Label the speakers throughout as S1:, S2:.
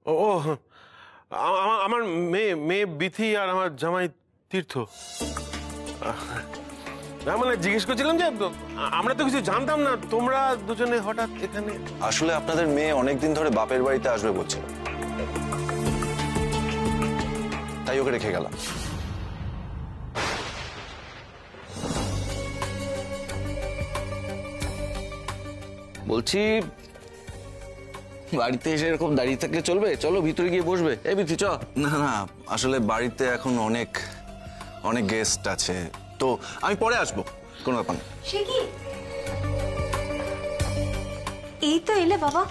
S1: ও ও, আমার মেয়ে মেয়ে বিথি আর আমার জামাই তীর্থ। না মানে জিজ্ঞেস করছিলাম যে আমরা তো কিছু জানতাম না, তোমরা দুজনে হঠাৎ এখানে।
S2: আসলে আপনাদের মেয়ে অনেকদিন ধরে বাপের বাড়িতে আসবে বলছিল, তাই ওকে রেখে গেলাম।
S3: বলছি বাড়িতে এসে এরকম দাঁড়িয়ে থাকলে চলবে? চলো ভিতরে গিয়ে বসবে। এই বিথি চ।
S2: না না, আসলে বাড়িতে এখন অনেক অনেক গেস্ট আছে, তো আমি পরে আসবো, কোনো ব্যাপার না।
S4: সে কি, এই তো এলে বাবা,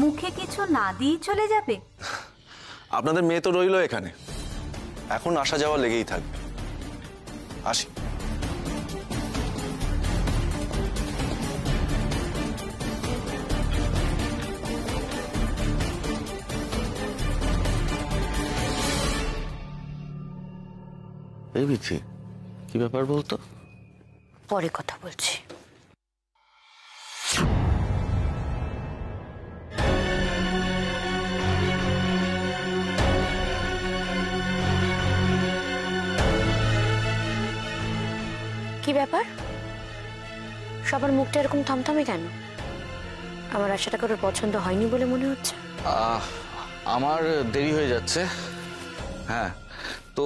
S4: মুখে কিছু না দিয়ে চলে যাবে?
S2: আপনাদের মেয়ে তো রইলো এখানে, এখন আসা যাওয়া লেগেই থাকবে। আসি।
S3: এই বিথি, কি ব্যাপার বলতো?
S4: পরে কথা বলছি। কি ব্যাপার, সবার মুখটা এরকম থমথমে কেন? আমার আশাটা করে পছন্দ হয়নি বলে মনে হচ্ছে।
S3: আমার দেরি হয়ে যাচ্ছে। হ্যাঁ, তো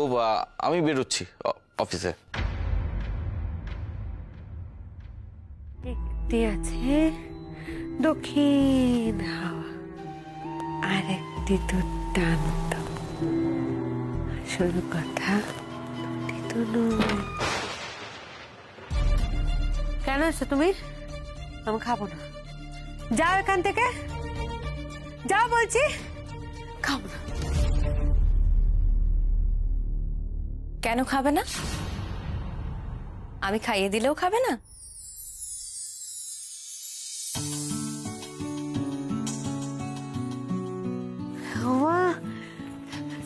S3: আমি বেরোচ্ছি অফিসে।
S5: একটি আছে দক্ষিণ হাওয়া, আর একটি দুর্দান্ত। শুরু কথা তো নয়। কেন এসো তুমি? আমি খাবো না, যাও এখান থেকে, যাও বলছি, খাবো না।
S6: কেন খাবে না? আমি খাইয়ে দিলেও খাবে না?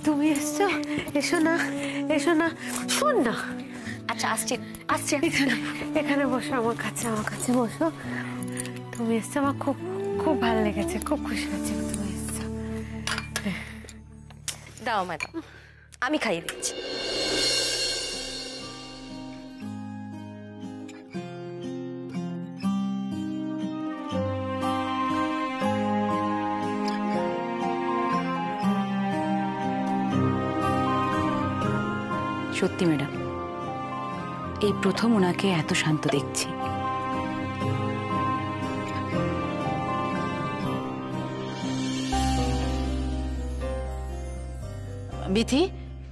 S5: তুমি এসছো, এসো না, এসো না, শোন না।
S6: আচ্ছা আসছি আসছি।
S5: এখানে বসো, আমার কাছে, আমার কাছে বসো। তুমি এসছো, আমার খুব খুব ভালো লেগেছে, খুব খুশি হয়েছে তুমি এসছো।
S6: দাও ম্যাডাম, আমি খাইয়ে দিচ্ছি।
S4: সত্যি ম্যাডাম, এই প্রথম ওনাকে এত শান্ত দেখছি।
S7: বিথি,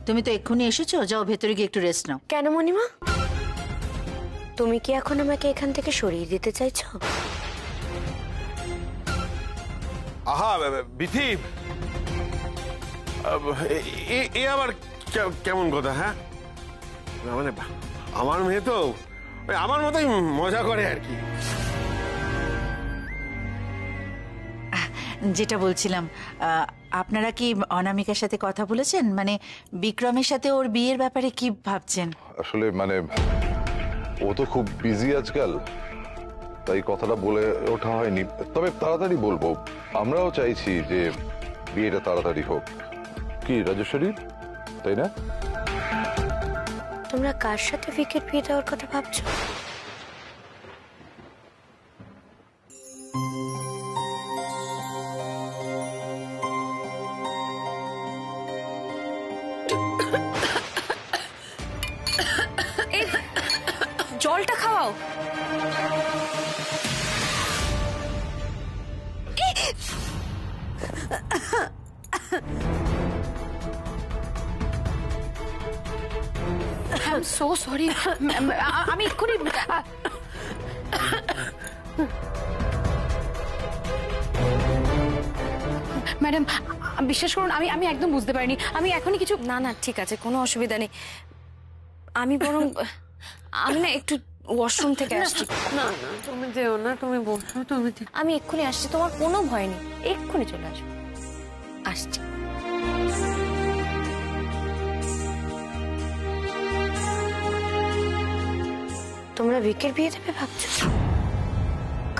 S7: তুমি তো এক্ষুনি এসেছো, যাও ভেতরে গিয়ে একটু রেস্ট নাও।
S4: কেন মণিমা, তুমি কি এখন আমাকে এখান থেকে সরিয়ে দিতে চাইছো?
S1: আহা বিথি, এ আবার কেমন কথা? হ্যাঁ, না মানে আমার মেয়ে তো আমার মতোই মজা করে আর কি।
S7: যেটা বলছিলাম, আপনারা কি অনামিকার সাথে কথা বলেছেন? মানে বিক্রমের সাথে ওর বিয়ের ব্যাপারে কি ভাবছেন?
S8: আসলে মানে ও তো খুব বিজি আজকাল, তাই কথাটা বলে ওঠা হয়নি। তবে তাড়াতাড়ি বলবো, আমরাও চাইছি যে বিয়েটা তাড়াতাড়ি হোক। কি রাজেশ্বরী, তাই না?
S4: তোমরা কার সাথে ভিকের বিয়ে দেওয়ার কথা ভাবছো?
S6: জলটা খাওয়াও।
S4: I'm so sorry. আমি এক্ষুনি ম্যাডাম, বিশ্বাস করুন, আমি একদম বুঝতে পারিনি। আমি এখনই কিছু।
S6: না না ঠিক আছে, কোনো অসুবিধা নেই। আমি বরং আমি না একটু ওয়াশরুম থেকে আসছি।
S5: না না, তুমি যেও না, তুমি বসো। তুমি
S6: আমি এক্ষুনি আসছি, তোমার কোনো ভয় নেই, এক্ষুনি চলে আসবো। আসছি।
S4: তোমরা ভিকের বিয়ে দেবে ভাবছো?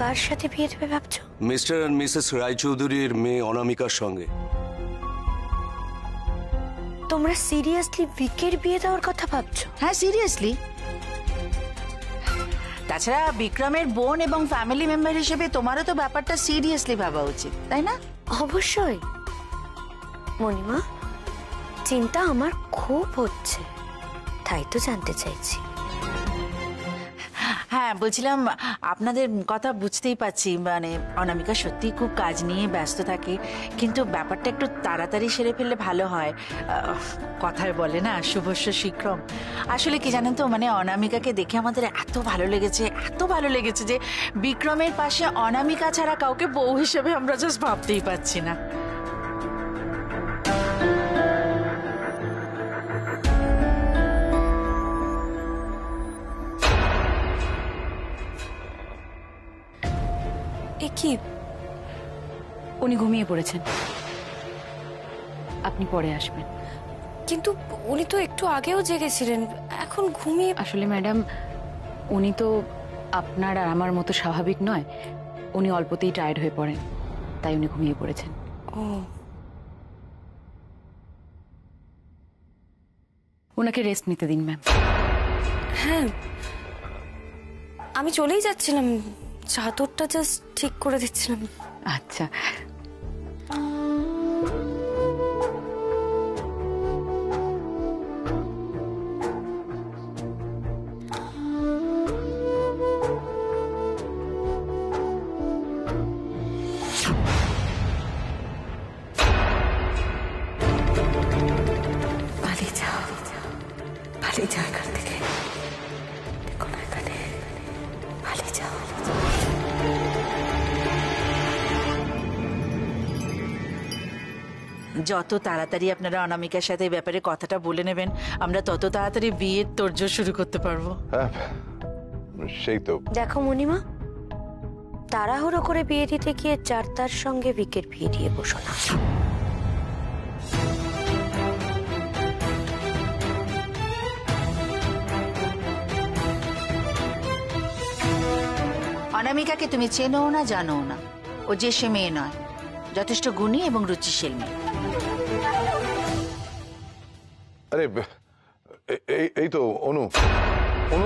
S4: কার সাথে বিয়ে দেবে ভাবছো?
S9: মিস্টার এন্ড মিসেস রায়চৌধুরীর মেয়ে অনামিকার সঙ্গে।
S4: তোমরা সিরিয়াসলি ভিকের বিয়ে দেওয়ার কথা ভাবছো?
S7: হ্যাঁ, সিরিয়াসলি। তাছাড়া বিক্রমের বোন এবং ফ্যামিলি মেম্বার হিসেবে তোমারও তো ব্যাপারটা সিরিয়াসলি ভাবা উচিত, তাই না?
S4: অবশ্যই মণিমা, চিন্তা আমার খুব হচ্ছে, তাই তো জানতে চাইছি।
S7: হ্যাঁ, বলছিলাম আপনাদের কথা বুঝতেই পারছি, মানে অনামিকা সত্যি খুব কাজ নিয়ে ব্যস্ত থাকে, কিন্তু ব্যাপারটা একটু তাড়াতাড়ি সেরে ফেললে ভালো হয়। কথায় বলে না, শুভস্য শীঘ্রম। আসলে কি জানেন তো, মানে অনামিকাকে দেখে আমাদের এত ভালো লেগেছে যে বিক্রমের পাশে অনামিকা ছাড়া কাউকে বউ হিসেবে আমরা জাস্ট ভাবতেই পাচ্ছি না।
S6: এ কি, উনি ঘুমিয়ে পড়েছেন, আপনি পরে আসবেন। কিন্তু উনি তো একটু আগেও জেগেছিলেন, এখন ঘুমিয়ে। আসলে ম্যাডাম, উনি তো আপনার আর আমার মতো স্বাভাবিক নয়, উনি অল্পতেই টায়ার্ড হয়ে পড়েন, তাই উনি ঘুমিয়ে পড়েছেন। ও, ওনাকে রেস্ট নিতে দিন ম্যাম। হ্যাঁ, আমি চলেই যাচ্ছিলাম, চাদরটা জাস্ট ঠিক করে দিচ্ছিলাম। আচ্ছা। পালিয়ে যাও এখান থেকে, দেখো না এখানে, পালিয়ে যাও।
S7: যত তাড়াতাড়ি আপনারা অনামিকার সাথে এই ব্যাপারে কথাটা বলে নেবেন, আমরা তত তাড়াতাড়ি বিয়ের তোড়জোড় শুরু করতে পারবো।
S8: হ্যাঁ, সেই তো।
S4: দেখো মণিমা, তাড়াহুড়ো করে বিয়ে দিতে গিয়ে চারতার সঙ্গে ভিকের বিয়ে দিয়ে বসো না।
S7: অনামিকাকে তুমি চেনো না, জানো না, ও যে সে মেয়ে নয়, যথেষ্ট গুণী এবং রুচিশীল মেয়ে।
S8: আরে এই তো অনু,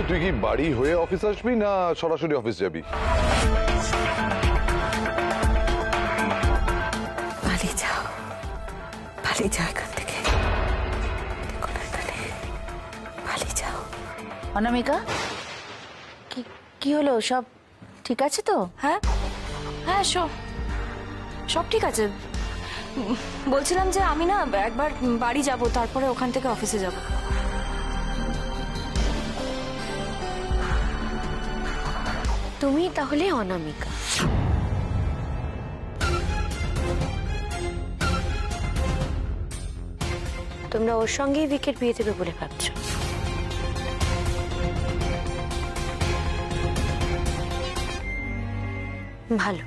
S8: তুই কি বাড়ি হয়ে অফিস আসবি না সরাসরি অফিস যাবি?
S6: পালিয়ে যাও এখান থেকে, দেখো না এখানে, পালিয়ে যাও।
S7: অনামিকা, কি হলো? সব ঠিক আছে তো?
S6: হ্যাঁ, সব ঠিক আছে। বলছিলাম যে আমি না একবার বাড়ি যাব, তারপরে ওখান থেকে অফিসে যাব।
S4: তুমি তাহলে অনামিকা। তোমরা ওর সঙ্গেই ভিকের বিয়ে দেবে বলে ভাবছো? ভালো।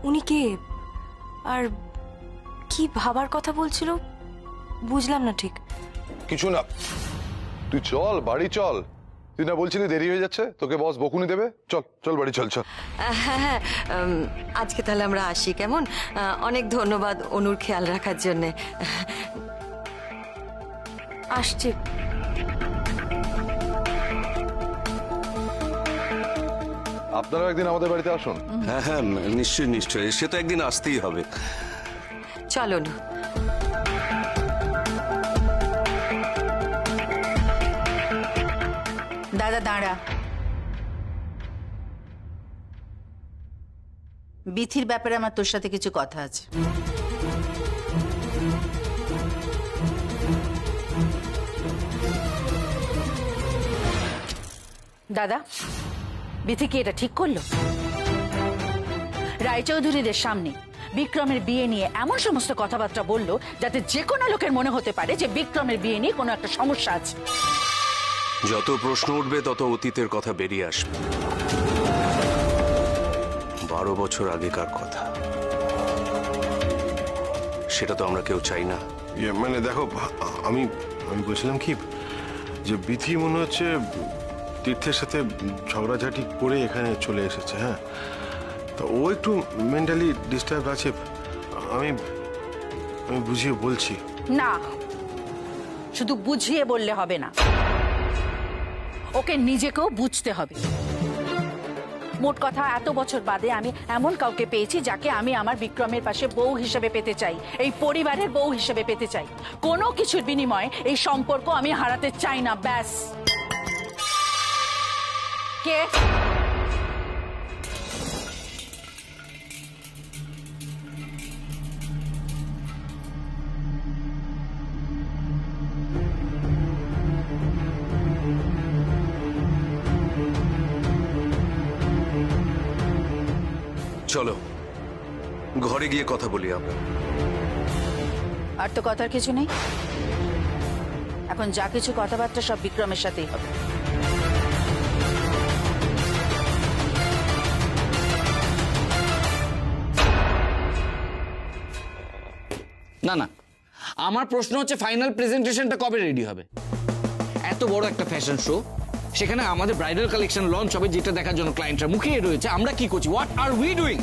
S6: উনি কে আর কি ভাবার কথা বলছিল বুঝলাম না ঠিক।
S8: কিছু না, তুই চল বাড়ি চল। তুই না বলছিলি দেরি হয়ে যাচ্ছে, তোকে বস বকুনি দেবে? চল বাড়ি চল।
S9: হ্যাঁ, আজকে তাহলে আমরা আসি, কেমন? অনেক ধন্যবাদ অনুর খেয়াল রাখার জন্যে।
S6: আসছি।
S8: আপনারা একদিন আমাদের বাড়িতে আসুন।
S10: হ্যাঁ, নিশ্চয়ই, সে তো একদিন আসতেই হবে।
S9: চলো না।
S7: দাদা দাঁড়া, বিথির ব্যাপারে আমার তোর সাথে কিছু কথা আছে। দাদা, বিথি কি এটা ঠিক করলো? রায়চৌধুরীদের সামনে বিক্রমের বিয়ে নিয়ে এমন সমস্ত কথাবার্তা বললো যাতে যে কোনো লোকের মনে হতে পারে যে বিক্রমের বিয়ে নিয়ে কোনো একটা সমস্যা আছে।
S10: যত প্রশ্ন উঠবে তত অতীতের কথা বেরিয়ে আসবে। 12 বছর আগেকার কথা, সেটা তো আমরা কেউ চাই না।
S1: মানে দেখো, আমি বলছিলাম কি যে বিথি মনে হচ্ছে তীর্থের সাথে ঝগড়াঝাটি করে এখানে চলে এসেছে। হ্যাঁ, তো ও একটু মেন্টালি ডিস্টার্ব আছে। আমি আমি বুঝিয়ে বলছি।
S7: না, শুধু বুঝিয়ে বললে হবে না, ওকে নিজেকেও বুঝতে হবে। মোট কথা, এত বছর বাদে আমি এমন কাউকে পেয়েছি যাকে আমি আমার বিক্রমের পাশে বউ হিসেবে পেতে চাই, এই পরিবারের বউ হিসেবে পেতে চাই। কোনো কিছুর বিনিময়ে এই সম্পর্ক আমি হারাতে চাই না, ব্যাস। কে?
S10: চলো ঘরে গিয়ে কথা বলি আমরা।
S7: আর তো কথার কিছু নেই, এখন যা কিছু কথাবার্তা সব বিক্রমের সাথেই হবে।
S3: না না, আমার প্রশ্ন হচ্ছে ফাইনাল প্রেজেন্টেশনটা কবে রেডি হবে? এত বড় একটা ফ্যাশন শো, সেখানে আমাদের ব্রাইডাল কালেকশন লঞ্চ হবে, যেটা দেখার জন্য ক্লায়েন্টরা মুখিয়ে রয়েছে। আমরা কি করছি? What are we doing?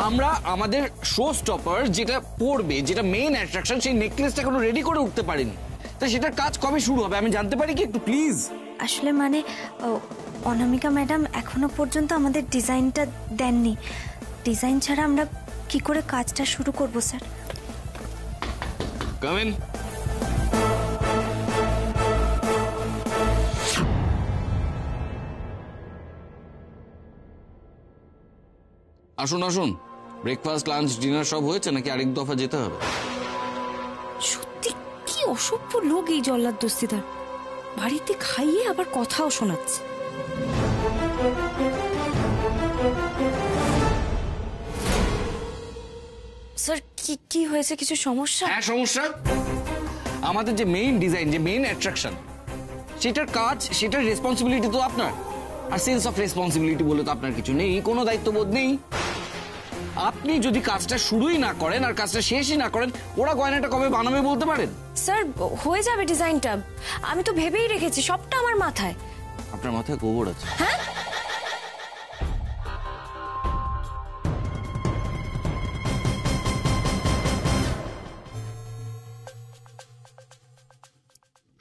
S3: আমরা আমাদের শো স্টপার যেটা পড়বে, যেটা মেইন অ্যাট্রাকশন, সেই নেকলেসটা এখনো রেডি করে উঠতে পারিনি। তো সেটার কাজ কবে শুরু হবে আমি জানতে পারি কি একটু প্লিজ?
S11: আসলে মানে অনামিকা ম্যাডাম এখনো পর্যন্ত আমাদের ডিজাইনটা দেননি। ডিজাইন ছাড়া আমরা কি করে কাজটা শুরু করব স্যার?
S3: Come in. আসুন আসুন, ব্রেকফাস্ট লাঞ্চ ডিনার সব হয়েছে নাকি আরেক দফা যেতে হবে?
S11: সত্যি কি অসভ্য লোক এই জল্লাদ দস্তিদার, বাড়িতে খাইয়ে আবার কথাও শোনাচ্ছে। স্যার কি কি হয়েছে? কিছু সমস্যা?
S3: হ্যাঁ সমস্যা। আমাদের যে মেইন ডিজাইন, যে মেইন অ্যাট্রাকশন, সেটার কাজ, সেটার রেসপন্সিবিলিটি তো আপনার। আর সেন্স অফ রেসপন্সিবিলিটি বলে তো আপনার কিছু নেই, কোনো দায়িত্ববোধ নেই। আপনি যদি কাজটা শুরুই না করেন আর কাজটা শেষই না করেন, ওরা গয়নাটা কবে বানাবে বলতে পারেন?
S11: স্যার হয়ে যাবে ডিজাইনটা, আমি তো ভেবেই রেখেছি, সবটা আমার মাথায়।
S3: আপনার মাথায় গোবর আছে?
S11: হ্যাঁ,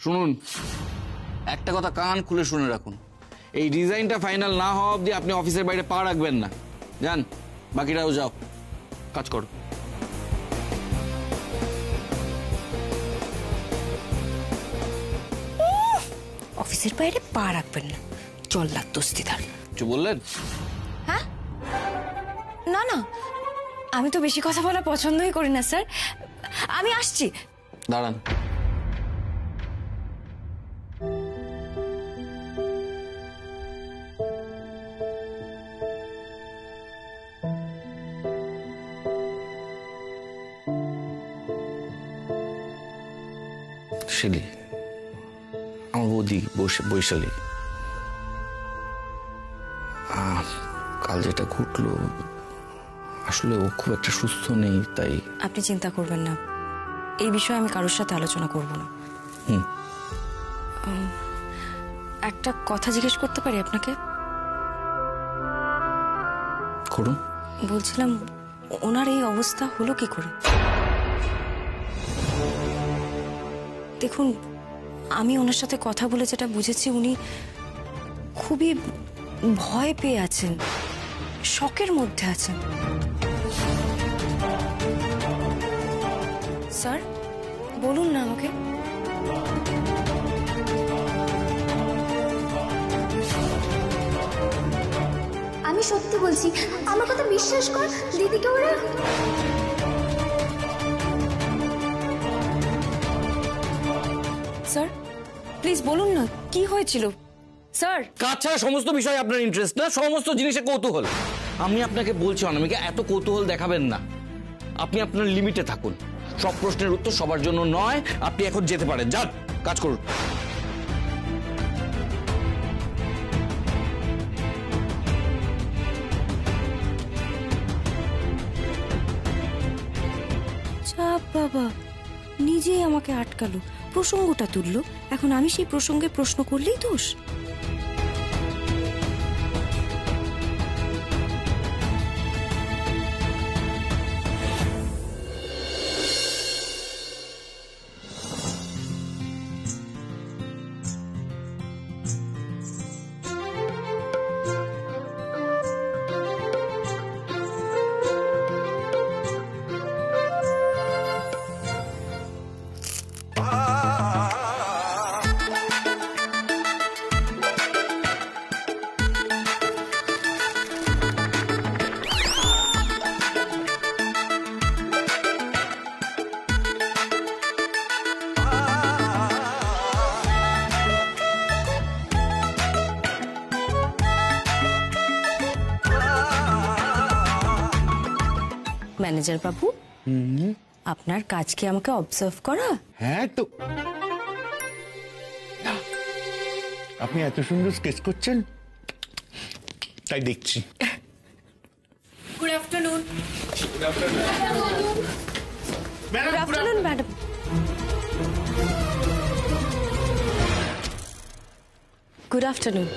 S3: শুনুন, একটা কথা কান খুলে শুনে রাখুন, এই ডিজাইনটা ফাইনাল না হওয়া অবধি আপনি অফিসের বাইরে পা রাখবেন না। যান, বাকিরাও যাও, কাজ করো।
S11: অফিসের বাইরে পা রাখবেন না, জল্লাদ দস্তিদার।
S3: কিছু বললেন?
S11: হ্যাঁ, না না, আমি তো বেশি কথা বলা পছন্দই করি না স্যার। আমি আসছি।
S3: দাঁড়ান। শিলি, আমার বৌদি বৈশালী, কাল যেটা ঘটলো, আসলে ও খুব একটা সুস্থ নেই, তাই।
S11: আপনি চিন্তা করবেন না, এই বিষয়ে আমি কারোর সাথে আলোচনা করব না। একটা কথা জিজ্ঞেস করতে পারি আপনাকে?
S3: করুন।
S11: বলছিলাম, ওনার এই অবস্থা হলো কি করে? দেখুন, আমি ওনার সাথে কথা বলে যেটা বুঝেছি, উনি খুবই ভয় পেয়ে আছেন, শকের মধ্যে আছেন। স্যার বলুন না আমাকে।
S12: আমি সত্যি বলছি, আমার কথা বিশ্বাস কর। দিদিকে ওরা
S11: স্যার প্লিজ বলুন না কি হয়েছিল। স্যার,
S3: কাজ ছাড়া সমস্ত বিষয় আপনার ইন্টারেস্ট না, সমস্ত জিনিসে কৌতূহল। আমি আপনাকে বলছি অনামিকা, এত কৌতূহল দেখাবেন না। আপনি আপনার লিমিটে থাকুন। সব প্রশ্নের উত্তর সবার জন্য নয়। আপনি এখন যেতে পারেন, যান, কাজ করুন।
S11: চাপ বাবা, নিজেই আমাকে আটকালো। প্রসঙ্গটা তুললো, এখন আমি সেই প্রসঙ্গে প্রশ্ন করলেই দোষ? ম্যানেজার বাবু, আপনার কাজ কি আমাকে অবজার্ভ করা?
S13: হ্যাঁ তো আপনি এত সুন্দর স্কেচ করছেন তাই দেখছি।
S11: Good afternoon. Good afternoon madam. Good afternoon.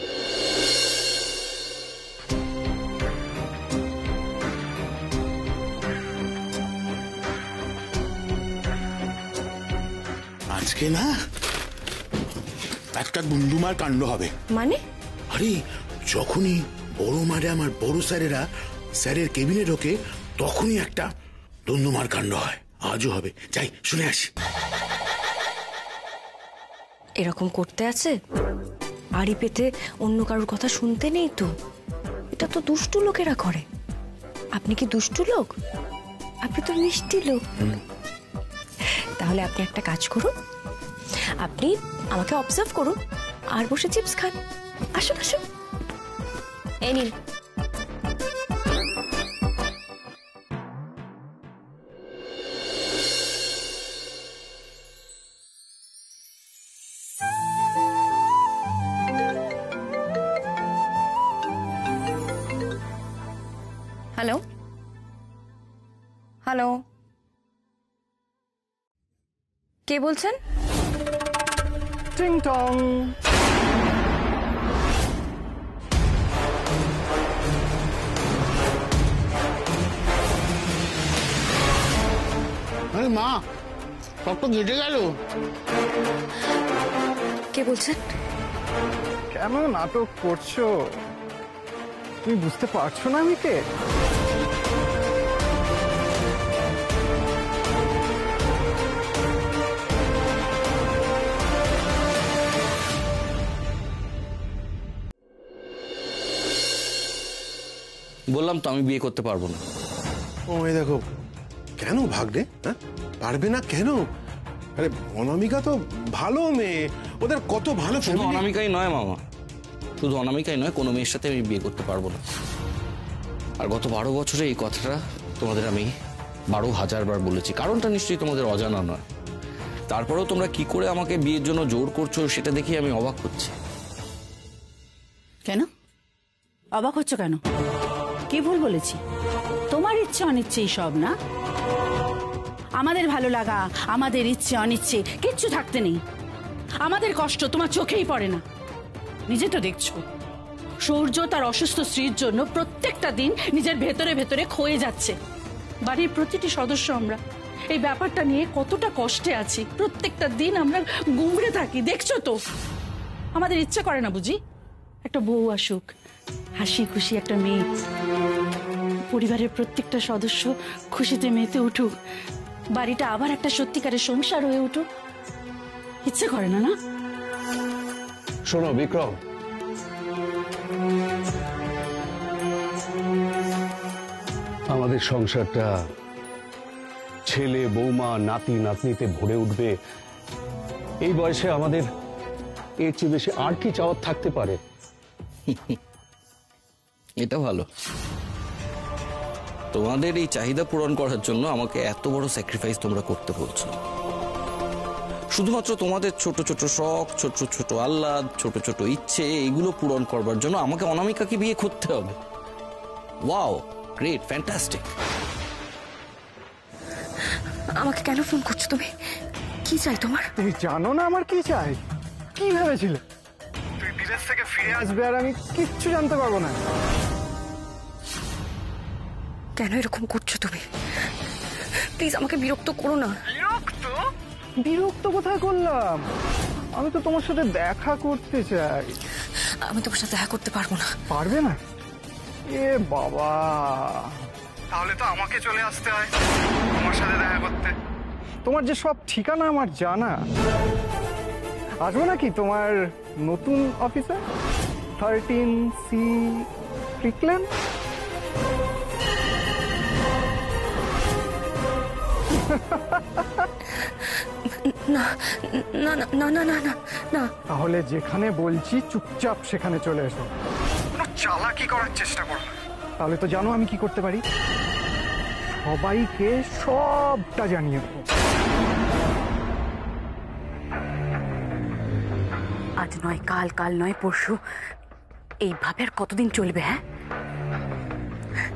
S13: আজকে না একটা দুমদুমার কাণ্ড হবে।
S11: মানে?
S13: আরে যখনই বড় ম্যাডাম আর বড় স্যারেরা স্যারের কেবিনে ঢোকে তখনই একটা দুমদুমার কাণ্ড হয়। আজও হবে, যাই শুনে আসি।
S11: এরকম করতে আছে? আড়ি পেতে অন্য কারোর কথা শুনতে নেই তো। এটা তো দুষ্টু লোকেরা করে। আপনি কি দুষ্টু লোক? আপনি তো মিষ্টি লোক। তাহলে আপনি একটা কাজ করুন, আপনি আমাকে অবজার্ভ করুন আর বসে চিপস খান। আসুন আসুন, এই নিন। হ্যালো হ্যালো, কে বলছেন?
S14: টিং টং।
S13: আরে মা, সব তো ঘেটে গেল।
S11: কে বলছেন?
S14: কেন নাটক করছো? তুমি বুঝতে পারছো না আমি কে?
S3: বললাম তো আমি বিয়ে করতে পারবো না।
S1: ও এই দেখো, কেন ভাগ্নে? হ্যাঁ, পারবে না কেন? আরে অনামিকা তো ভালো মেয়ে, ওদের কত ভালো।
S3: শুধু অনামিকাই নয় মামা, শুধু অনামিকাই নয়, কোনো মেয়ের সাথে আমি বিয়ে করতে পারবো না। আর গত 12 বছরে এই কথাটা তোমাদের আমি 12,000 বার বলেছি। কারণটা নিশ্চয়ই তোমাদের অজানা নয়। তারপরেও তোমরা কি করে আমাকে বিয়ের জন্য জোর করছো সেটা দেখে আমি অবাক হচ্ছি।
S7: কেন অবাক হচ্ছ কেন? কি ভুল বলেছি? তোমার ইচ্ছে অনিচ্ছেই সব না? আমাদের ভালো লাগা, আমাদের ইচ্ছে অনিচ্ছে কিচ্ছু থাকতে নেই। আমাদের কষ্ট তোমার চোখেই পড়ে না। নিজে তো দেখছো সূর্য তার অসুস্থ স্ত্রীর জন্য প্রত্যেকটা দিন নিজের ভেতরে ভেতরে ক্ষয়ে যাচ্ছে। বাড়ির প্রতিটি সদস্য আমরা এই ব্যাপারটা নিয়ে কতটা কষ্টে আছি। প্রত্যেকটা দিন আমরা গুমড়ে থাকি, দেখছো তো। আমাদের ইচ্ছে করে না বুঝি একটা বউ আসুক, হাসি খুশি একটা মেয়ে, পরিবারের প্রত্যেকটা সদস্য খুশিতে মেতে উঠুক, বাড়িটা আবার একটা সত্যিকারের সংসার হয়ে উঠুক? ইচ্ছে করে না? না
S10: শোনো বিক্রম, আমাদের সংসারটা ছেলে বৌমা নাতি নাতনিতে ভরে উঠবে, এই বয়সে আমাদের এর চেয়ে বেশি আর কি চাওয়ার থাকতে পারে?
S3: এটা ভালো। তোমাদের এই চাহিদা পূরণ করার জন্য আমাকে এত বড় স্যাক্রিফাইস তোমরা করতে বলছো। শুধুমাত্র তোমাদের ছোট ছোট শখ, ছোট ছোট আহ্লাদ, ছোট ছোট ইচ্ছে, এগুলো পূরণ করবার জন্য আমাকে অনামিকাকে বিয়ে করতে হবে। Wow, great, fantastic.
S11: আমাকে কেন ফোন করছো তুমি? কি চাই তোমার?
S14: তুমি জানো না আমার কি চাই? কি ভেবেছিলে তুই বিদেশ থেকে ফিরে আসবে আর আমি কিচ্ছু জানতে পারবো না?
S11: কেন এরকম করছো তুমি? প্লিজ আমাকে বিরক্ত করো না।
S14: বিরক্ত কোথায় করলাম? আমি তো তোমার সাথে দেখা করতে চাই।
S11: আমি তোমার সাথে দেখা করতে পারবো না।
S14: পারবে না? এ বাবা, তাহলে তো আমাকে চলে আসতে হয় তোমার সাথে দেখা করতে। তোমার যে সব ঠিকানা আমার জানা। আসবো নাকি তোমার নতুন অফিসে, 13C ক্রিকলেন?
S11: না না না না না না না না।
S14: তাহলে যেখানে বলছি চুপচাপ সেখানে চলে এসো, কোনো চালাকি করার চেষ্টা করো না। তাহলে তো জানো আমি কি করতে পারি, সবাইকে সবটা জানিয়ে দেবো।
S6: আজ নয় কাল, কাল নয় পরশু, এইভাবে আর কতদিন চলবে? হ্যাঁ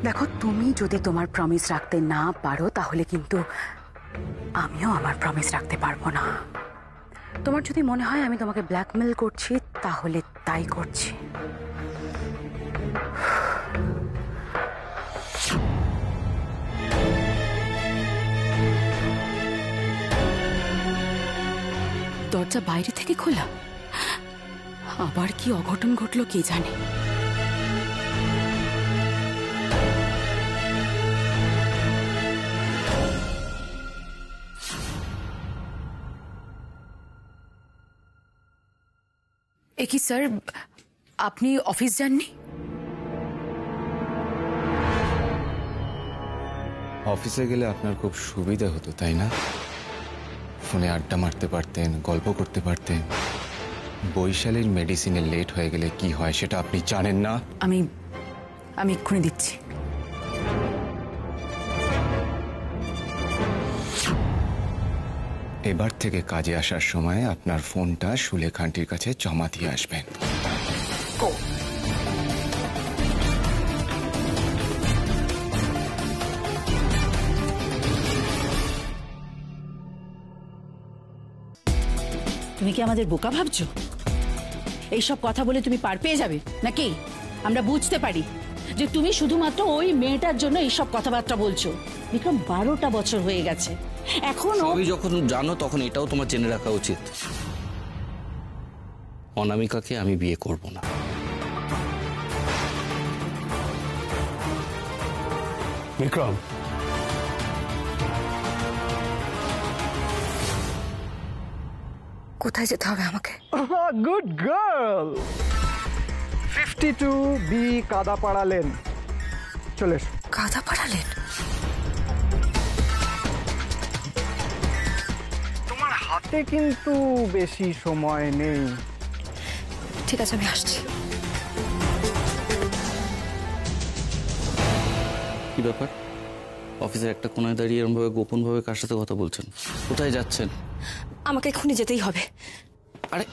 S6: দেখো, তুমি যদি তোমার প্রমিস রাখতে না পারো তাহলে কিন্তু আমিও আমার প্রমিস রাখতে পারবো না। তোমার যদি মনে হয় আমি তোমাকে ব্ল্যাকমেল করছি তাহলে তাই করছি। দরজা বাইরে থেকে খোলা, আবার কি অঘটন ঘটলো কে জানে। কি স্যার, আপনি অফিস যাননি?
S15: অফিসে গেলে আপনার খুব সুবিধা হতো তাই না? ফোনে আড্ডা মারতে পারতেন, গল্প করতে পারতেন। বৈশালীর মেডিসিনে লেট হয়ে গেলে কি হয় সেটা আপনি জানেন না?
S6: আমি এক্ষুনি দিচ্ছি।
S15: এবার থেকে কাজে আসার সময় আপনার ফোনটা সুলেখা আন্টির কাছে জমা দিয়ে আসবেন।
S7: তুমি কি আমাদের বোকা ভাবছো? এইসব কথা বলে তুমি পার পেয়ে যাবে নাকি? আমরা বুঝতে পারি যে তুমি শুধুমাত্র ওই মেয়েটার জন্য এইসব কথাবার্তা বলছো। বিক্রম 12টা বছর হয়ে গেছে, এখন
S3: সবই যখন জানো তখন এটাও তোমার জেনে রাখা উচিত, অনামিকাকে আমি বিয়ে করব না।
S10: বিক্রম,
S11: কোথায় যেতে হবে আমাকে?
S14: Good girl. 52B Kadapara lane, চলে এসো।
S11: কাদাপাড়া লেন?
S14: তোমার হাতে কিন্তু বেশি সময় নেই।
S11: ঠিক আছে, আমি আসছি।
S3: কি ব্যাপার, অফিসের একটা কোনায় দাঁড়িয়ে এরকম ভাবে গোপন ভাবে কার সাথে কথা বলছেন? কোথায় যাচ্ছেন?
S11: আমাকে এক্ষুনি যেতেই হবে।
S3: আরে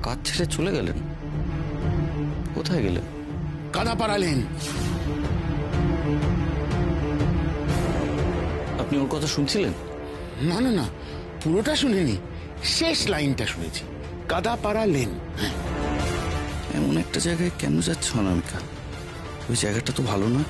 S3: কাজ ছেড়ে চলে গেলেন? কোথায় গেলেন?
S13: কাদাপাড়া লেন।
S3: আপনি ওর কথা শুনছিলেন?
S13: না না না, পুরোটা শুনিনি, শেষ লাইনটা শুনেছি। কাদাপাড়া লেন।
S3: এমন একটা জায়গায় কেন যাচ্ছে অনামিকা? ওই জায়গাটা তো ভালো না।